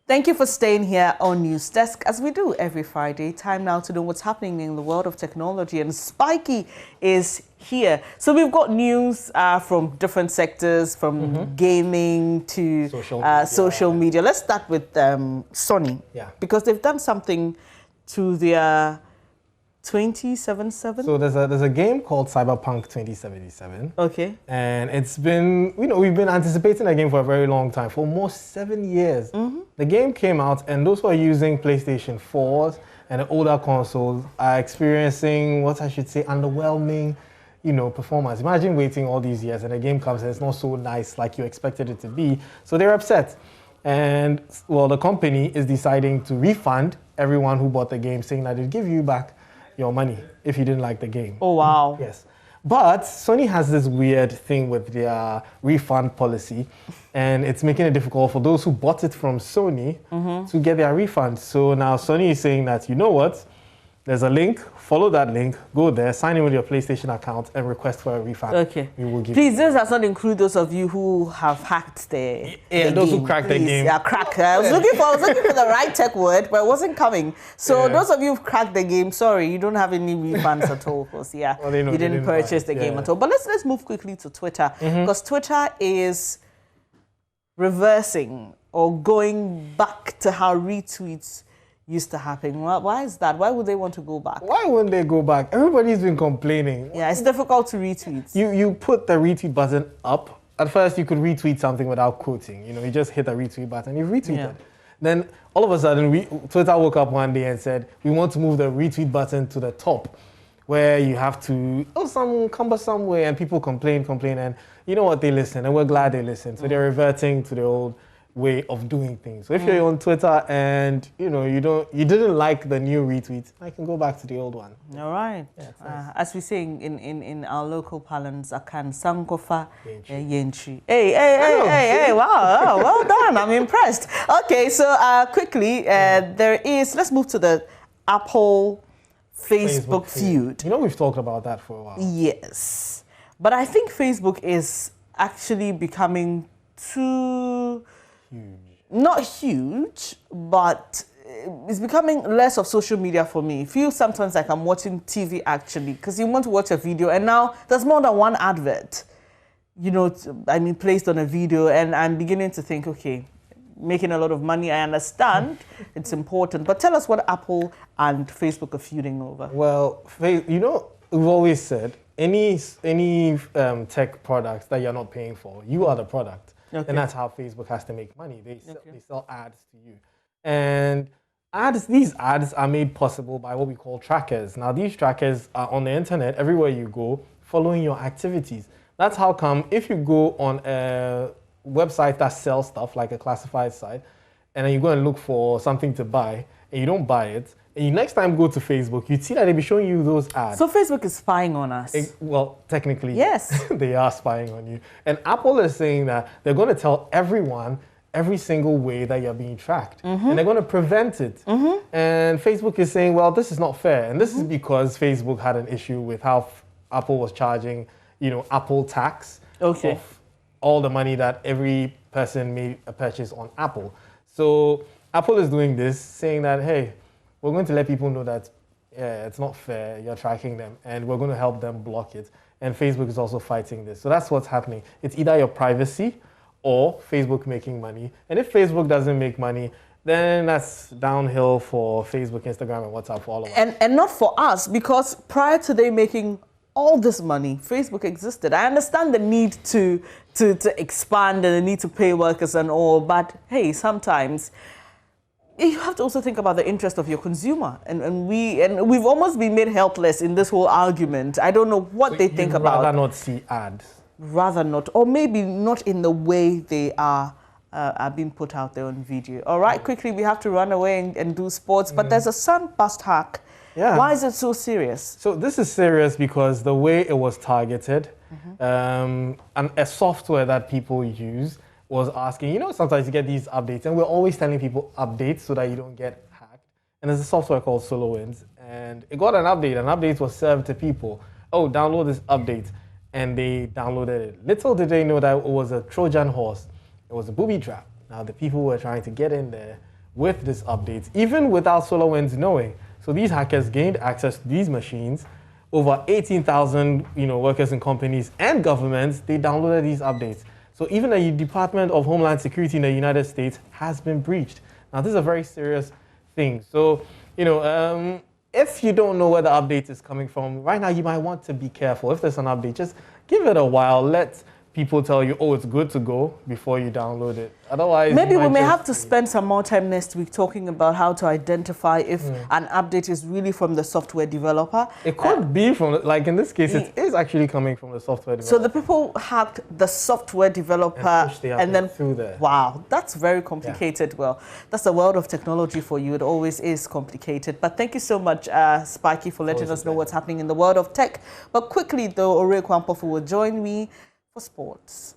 Thank you for staying here on News Desk, as we do every Friday. Time now to know what's happening in the world of technology, and Spiky is here. So we've got news from different sectors, from gaming to social media. Let's start with Sony, because they've done something to their 2077. So there's a game called CyberPunk 2077. Okay. And it's been, we've been anticipating a game for a very long time, for almost 7 years. The game came out, and those who are using PlayStation 4s and the older consoles are experiencing what I should say underwhelming, performance. Imagine waiting all these years and the game comes and it's not so nice like you expected it to be. So they're upset. And well, the company is deciding to refund everyone who bought the game, saying that they'll give you back your money if you didn't like the game. Oh, wow. Yes. But Sony has this weird thing with their refund policy, and it's making it difficult for those who bought it from Sony to get their refund. So now Sony is saying that, you know what? There's a link, follow that link, go there, sign in with your PlayStation account and request for a refund. Okay. We will give Please, this does not include those of you who have hacked the those game. who cracked the game. Yeah, crack. I was looking for the right tech word, but it wasn't coming. So those of you who've cracked the game, sorry, you don't have any refunds at all, because you didn't purchase the game at all. But let's move quickly to Twitter, because Twitter is reversing or going back to how retweets used to happen. Why is that? Why would they want to go back? Why wouldn't they go back? Everybody's been complaining. Yeah, it's difficult to retweet. You put the retweet button up. At first, you could retweet something without quoting. You just hit the retweet button, you've retweeted. Yeah. Then all of a sudden, Twitter woke up one day and said, we want to move the retweet button to the top, where you have to, some cumbersome way, and people complain, and you know what, they listen, and we're glad they listen. So they're reverting to the old way of doing things. So if you're on Twitter and you didn't like the new retweet, I can go back to the old one. All right. Yeah, nice. As we say in our local parlance, akan sankofa yenchi. Hey! Wow, well done. I'm impressed. Okay, so quickly, let's move to the Apple Facebook feud. We've talked about that for a while. Yes, but I think Facebook is actually becoming too not huge, but it's becoming less of social media for me. It feels sometimes like I'm watching TV actually, because you want to watch a video and now there's more than one advert, placed on a video, and I'm beginning to think, okay, making a lot of money, I understand it's important, but tell us what Apple and Facebook are feuding over. Well, we've always said any tech products that you're not paying for, you are the product. Okay. And that's how Facebook has to make money. They sell ads to you. And these ads are made possible by what we call trackers. Now, these trackers are on the internet, everywhere you go, following your activities. That's how come if you go on a website that sells stuff, like a classified site, and then you go and look for something to buy, and you don't buy it, and you next time go to Facebook, you'd see that they'll be showing you those ads. So Facebook is spying on us? Well, technically, yes. They are spying on you. And Apple is saying that they're going to tell everyone every single way that you're being tracked. And they're going to prevent it. And Facebook is saying, well, this is not fair. And this is because Facebook had an issue with how Apple was charging, Apple tax of all the money that every person made a purchase on Apple. So Apple is doing this, saying that, hey, we're going to let people know that it's not fair, you're tracking them, and we're going to help them block it. And Facebook is also fighting this. So that's what's happening. It's either your privacy or Facebook making money. And if Facebook doesn't make money, then that's downhill for Facebook, Instagram, and WhatsApp for all of us. And not for us, because prior to they making all this money, Facebook existed. I understand the need to expand and the need to pay workers and all, but hey, sometimes you have to also think about the interest of your consumer, and we've almost been made helpless in this whole argument. I don't know what they think about. Rather not see ads. Rather not, or maybe not in the way they are being put out there on video. All right, quickly, we have to run away and do sports, but there's a SunBurst hack. Yeah. Why is it so serious? So this is serious because the way it was targeted, and a software that people use was asking, sometimes you get these updates, and we're always telling people updates so that you don't get hacked. And there's a software called SolarWinds, and it got an update. An update was served to people. Oh, download this update. And they downloaded it. Little did they know that it was a Trojan horse. It was a booby trap. Now, the people who were trying to get in there with this update, even without SolarWinds knowing. So these hackers gained access to these machines. Over 18,000 workers in companies and governments, they downloaded these updates. So even the Department of Homeland Security in the United States has been breached. Now, this is a very serious thing. So, if you don't know where the update is coming from, right now you might want to be careful. If there's an update, just give it a while. Let people tell you, oh, it's good to go before you download it. Otherwise, maybe we may have to spend some more time next week talking about how to identify if an update is really from the software developer. It could be from, like in this case, it is actually coming from the software developer. So the people hacked the software developer and then through there. Wow, that's very complicated. Yeah. Well, that's the world of technology for you. It always is complicated. But thank you so much, Spiky, for letting us know what's happening in the world of tech. But quickly, though, Ore Kwampofu will join me for sports.